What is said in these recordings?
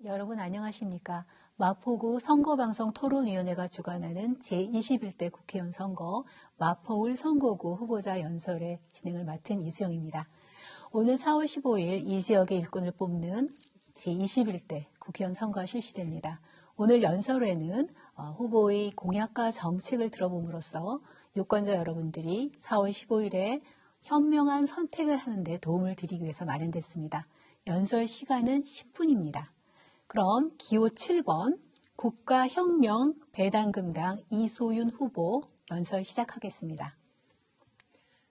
여러분 안녕하십니까? 마포구 선거방송 토론위원회가 주관하는 제21대 국회의원 선거 마포울 선거구 후보자 연설의 진행을 맡은 이수영입니다. 오늘 4월 15일 이 지역의 일꾼을 뽑는 제21대 국회의원 선거가 실시됩니다. 오늘 연설회는 후보의 공약과 정책을 들어봄으로써 유권자 여러분들이 4월 15일에 현명한 선택을 하는 데 도움을 드리기 위해서 마련됐습니다. 연설 시간은 10분입니다. 그럼 기호 7번 국가혁명 배당금당 이소윤 후보 연설 시작하겠습니다.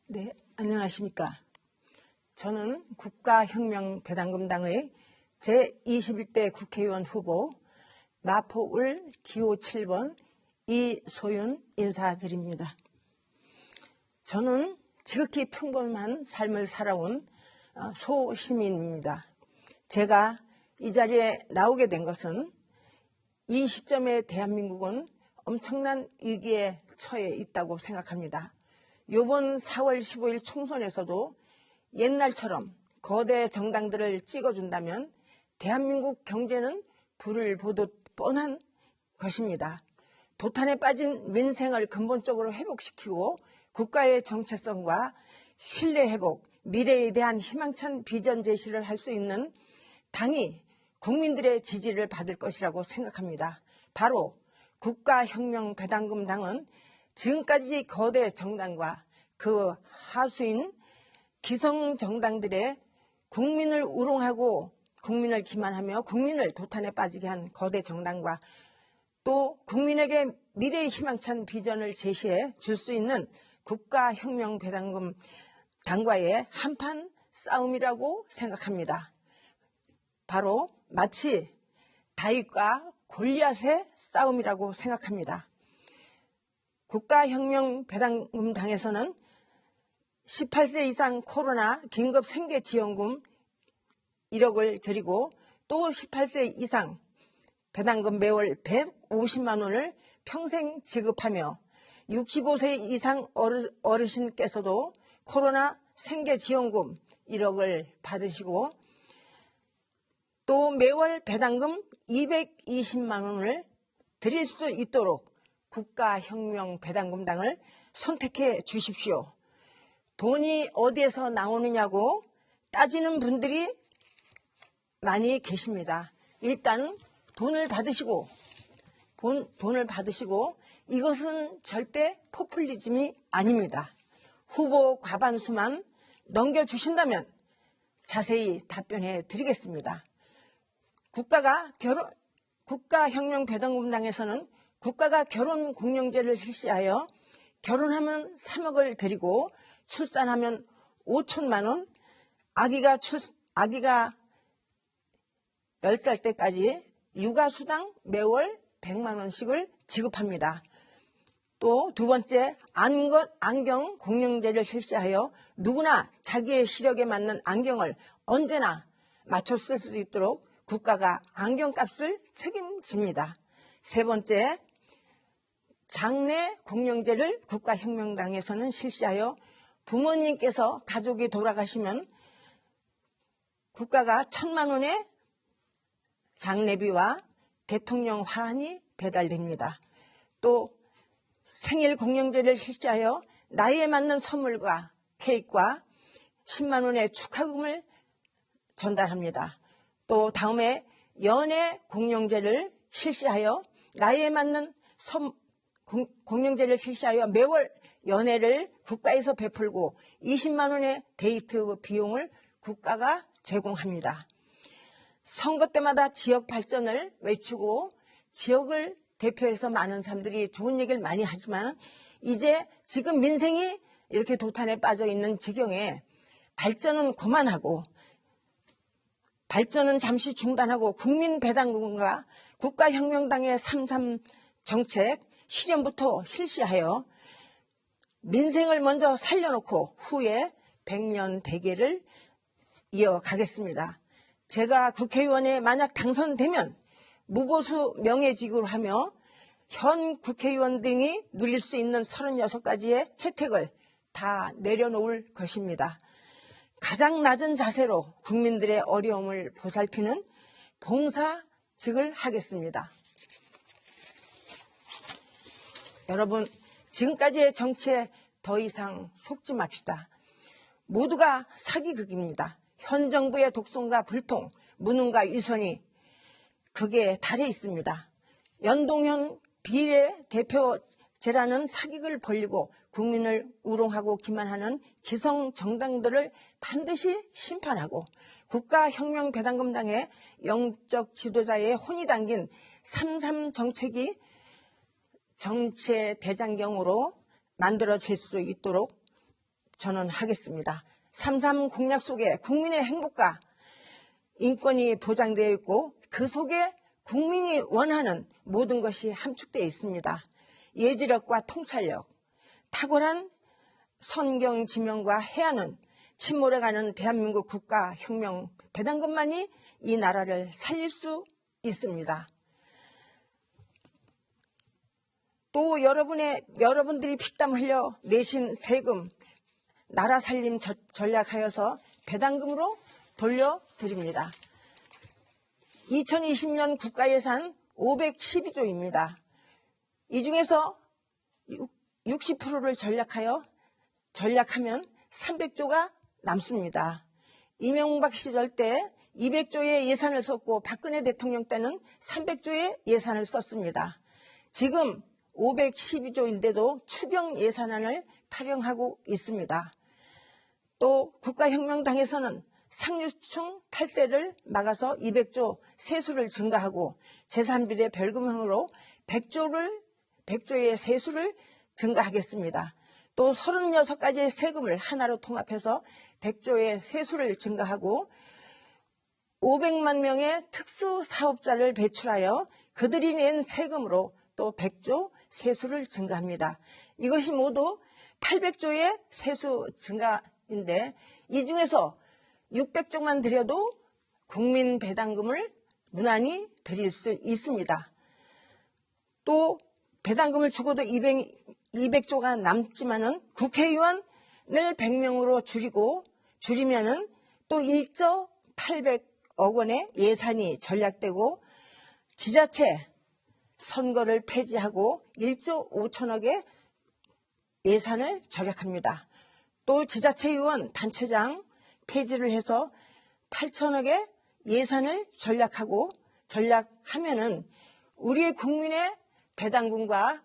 네, 안녕하십니까. 저는 국가혁명 배당금당의 제21대 국회의원 후보 마포울 기호 7번 이소윤 인사드립니다. 저는 지극히 평범한 삶을 살아온 소시민입니다. 제가 이 자리에 나오게 된 것은 이 시점에 대한민국은 엄청난 위기에 처해 있다고 생각합니다. 이번 4월 15일 총선에서도 옛날처럼 거대 정당들을 찍어준다면 대한민국 경제는 불을 보듯 뻔한 것입니다. 도탄에 빠진 민생을 근본적으로 회복시키고 국가의 정체성과 신뢰 회복, 미래에 대한 희망찬 비전 제시를 할 수 있는 당이 국민들의 지지를 받을 것이라고 생각합니다. 바로 국가혁명 배당금당은 지금까지 거대 정당과 그 하수인 기성정당들의 국민을 우롱하고 국민을 기만하며 국민을 도탄에 빠지게 한 거대 정당과 또 국민에게 미래의 희망찬 비전을 제시해 줄 수 있는 국가혁명 배당금 당과의 한판 싸움이라고 생각합니다. 바로 마치 다윗과 골리앗의 싸움이라고 생각합니다. 국가혁명 배당금 당에서는 18세 이상 코로나 긴급 생계지원금 1억을 드리고 또 18세 이상 배당금 매월 150만 원을 평생 지급하며 65세 이상 어르신께서도 코로나 생계지원금 1억을 받으시고 또 매월 배당금 220만 원을 드릴 수 있도록 국가혁명 배당금당을 선택해 주십시오. 돈이 어디에서 나오느냐고 따지는 분들이 많이 계십니다. 일단 돈을 받으시고 이것은 절대 포퓰리즘이 아닙니다. 후보 과반수만 넘겨주신다면 자세히 답변해 드리겠습니다. 국가혁명 배당금당에서는 국가가 결혼 공영제를 실시하여 결혼하면 3억을 드리고 출산하면 5천만 원, 아기가 10살 때까지 육아수당 매월 100만 원씩을 지급합니다. 또 두 번째, 안경 공영제를 실시하여 누구나 자기의 시력에 맞는 안경을 언제나 맞춰 쓸 수 있도록 국가가 안경값을 책임집니다. 세 번째, 장래 공영제를 국가혁명당에서는 실시하여 부모님께서 가족이 돌아가시면 국가가 1,000만 원의 장례비와 대통령 화환이 배달됩니다. 또 생일 공영제를 실시하여 나이에 맞는 선물과 케이크와 10만 원의 축하금을 전달합니다. 또 다음에 연애 공영제를 실시하여 나이에 맞는 공영제를 실시하여 매월 연애를 국가에서 베풀고 20만 원의 데이트 비용을 국가가 제공합니다. 선거 때마다 지역 발전을 외치고 지역을 대표해서 많은 사람들이 좋은 얘기를 많이 하지만 이제 지금 민생이 이렇게 도탄에 빠져 있는 지경에 발전은 그만하고 발전은 잠시 중단하고 국민배당금과 국가혁명당의 3.3 정책 실현부터 실시하여 민생을 먼저 살려놓고 후에 백년 대계를 이어가겠습니다. 제가 국회의원에 만약 당선되면 무보수 명예직으로 하며 현 국회의원 등이 누릴 수 있는 36가지의 혜택을 다 내려놓을 것입니다. 가장 낮은 자세로 국민들의 어려움을 보살피는 봉사 즉을 하겠습니다. 여러분, 지금까지의 정치에 더 이상 속지 맙시다. 모두가 사기극입니다. 현 정부의 독선과 불통, 무능과 위선이 극에 달해 있습니다. 연동형 비례대표제라는 사기극을 벌리고 국민을 우롱하고 기만하는 기성 정당들을 반드시 심판하고 국가혁명배당금당의 영적 지도자의 혼이 담긴 3.3 정책이 정치의 대장경으로 만들어질 수 있도록 저는 하겠습니다. 3.3 공약 속에 국민의 행복과 인권이 보장되어 있고 그 속에 국민이 원하는 모든 것이 함축되어 있습니다. 예지력과 통찰력, 탁월한 선경지명과 해안은 침몰해가는 대한민국 국가혁명 배당금만이 이 나라를 살릴 수 있습니다. 또 여러분들이 피땀 흘려 내신 세금, 나라 살림 전략하여서 배당금으로 돌려드립니다. 2020년 국가예산 512조입니다. 이 중에서 60%를 전략하면 300조가 남습니다. 이명박 시절 때 200조의 예산을 썼고 박근혜 대통령 때는 300조의 예산을 썼습니다. 지금 512조인데도 추경 예산안을 타령하고 있습니다. 또 국가혁명당에서는 상류층 탈세를 막아서 200조 세수를 증가하고 재산비례 별금형으로 100조의 세수를 증가하겠습니다. 또 36가지의 세금을 하나로 통합해서 100조의 세수를 증가하고 500만 명의 특수사업자를 배출하여 그들이 낸 세금으로 또 100조 세수를 증가합니다. 이것이 모두 800조의 세수 증가인데 이 중에서 600조만 들여도 국민 배당금을 무난히 드릴 수 있습니다. 또 배당금을 주고도 200조가 남지만은 국회의원을 100명으로 줄이면은 또 1조 800억 원의 예산이 전략되고 지자체 선거를 폐지하고 1조 5천억의 예산을 절약합니다. 또 지자체의원 단체장 폐지를 해서 8천억의 예산을 전략하면은 우리의 국민의 배당금과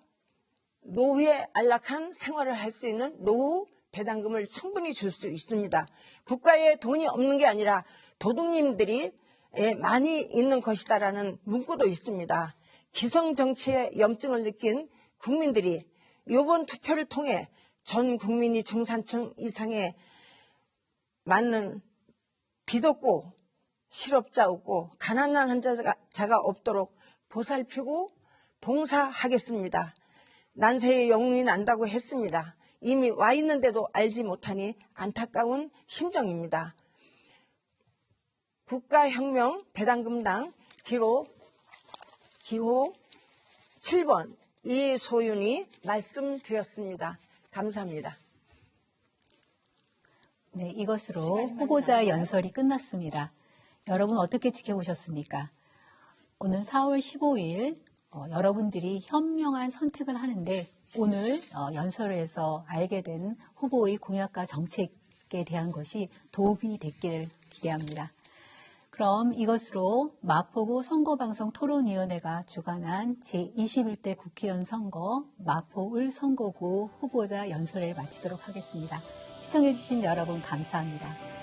노후에 안락한 생활을 할 수 있는 노후 배당금을 충분히 줄 수 있습니다. 국가에 돈이 없는 게 아니라 도둑님들이 많이 있는 것이다라는 문구도 있습니다. 기성정치의 염증을 느낀 국민들이 이번 투표를 통해 전 국민이 중산층 이상의 맞는 빚 없고 실업자 없고 가난한 자가 없도록 보살피고 봉사하겠습니다. 난세의 영웅이 난다고 했습니다. 이미 와 있는데도 알지 못하니 안타까운 심정입니다. 국가혁명 배당금당 기호 7번 이소윤이 말씀드렸습니다. 감사합니다. 네, 이것으로 후보자 연설이 끝났습니다. 여러분 어떻게 지켜보셨습니까? 오늘 4월 15일 여러분들이 현명한 선택을 하는데 오늘 연설에서 알게 된 후보의 공약과 정책에 대한 것이 도움이 됐기를 기대합니다. 그럼 이것으로 마포구 선거방송 토론위원회가 주관한 제21대 국회의원 선거 마포을 선거구 후보자 연설을 마치도록 하겠습니다. 시청해주신 여러분 감사합니다.